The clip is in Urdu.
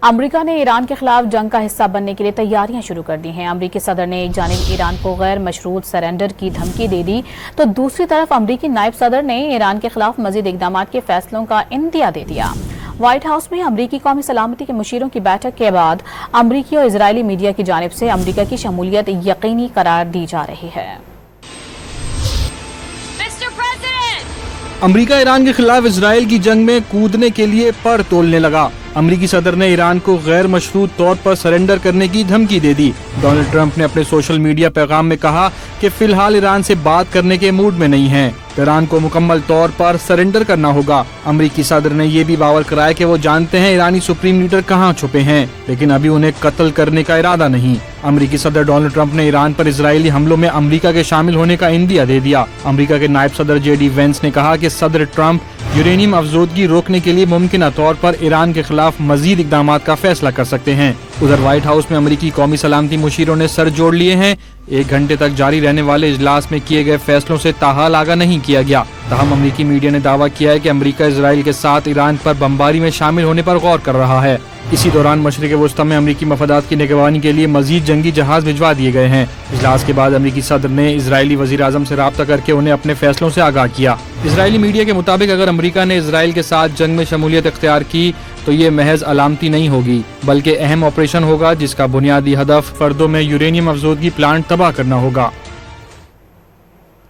امریکہ نے ایران کے خلاف جنگ کا حصہ بننے کے لیے تیاریاں شروع کر دی ہیں۔ امریکی صدر نے ایک جانب ایران کو غیر مشروط سرنڈر کی دھمکی دے دی تو دوسری طرف امریکی نائب صدر نے ایران کے خلاف مزید اقدامات کے فیصلوں کا عندیہ دے دیا۔ وائٹ ہاؤس میں امریکی قومی سلامتی کے مشیروں کی بیٹھک کے بعد امریکی اور اسرائیلی میڈیا کی جانب سے امریکہ کی شمولیت یقینی قرار دی جا رہی ہے۔ امریکہ ایران کے خلاف اسرائیل کی جنگ میں کودنے کے لیے پر تولنے لگا۔ امریکی صدر نے ایران کو غیر مشروط طور پر سرنڈر کرنے کی دھمکی دے دی۔ ڈونلڈ ٹرمپ نے اپنے سوشل میڈیا پیغام میں کہا کہ فی الحال ایران سے بات کرنے کے موڈ میں نہیں ہیں۔ ایران کو مکمل طور پر سرنڈر کرنا ہوگا۔ امریکی صدر نے یہ بھی باور کرایا کہ وہ جانتے ہیں ایرانی سپریم لیڈر کہاں چھپے ہیں، لیکن ابھی انہیں قتل کرنے کا ارادہ نہیں۔ امریکی صدر ڈونلڈ ٹرمپ نے ایران پر اسرائیلی حملوں میں امریکہ کے شامل ہونے کا عندیہ دے دیا۔ امریکہ کے نائب صدر جے ڈی وینس نے کہا کہ صدر ٹرمپ یورینیم افزودگی روکنے کے لیے ممکنہ طور پر ایران کے خلاف مزید اقدامات کا فیصلہ کر سکتے ہیں۔ ادھر وائٹ ہاؤس میں امریکی قومی سلامتی مشیروں نے سر جوڑ لیے ہیں۔ 1 گھنٹے تک جاری رہنے والے اجلاس میں کیے گئے فیصلوں سے تاحال آگاہ نہیں کیا گیا۔ تاہم امریکی میڈیا نے دعویٰ کیا ہے کہ امریکہ اسرائیل کے ساتھ ایران پر بمباری میں شامل ہونے پر غور کر رہا ہے۔ اسی دوران مشرق وسطی میں امریکی مفادات کی نگرانی کے لیے مزید جنگی جہاز بھجوا دیے گئے ہیں۔ اجلاس کے بعد امریکی صدر نے اسرائیلی وزیر اعظم سے رابطہ کر کے انہیں اپنے فیصلوں سے آگاہ کیا۔ اسرائیلی میڈیا کے مطابق اگر امریکہ نے اسرائیل کے ساتھ جنگ میں شمولیت اختیار کی تو یہ محض علامتی نہیں ہوگی، بلکہ اہم آپریشن ہوگا جس کا بنیادی ہدف فردوں میں یورینیم افزودگی پلانٹ تباہ کرنا ہوگا۔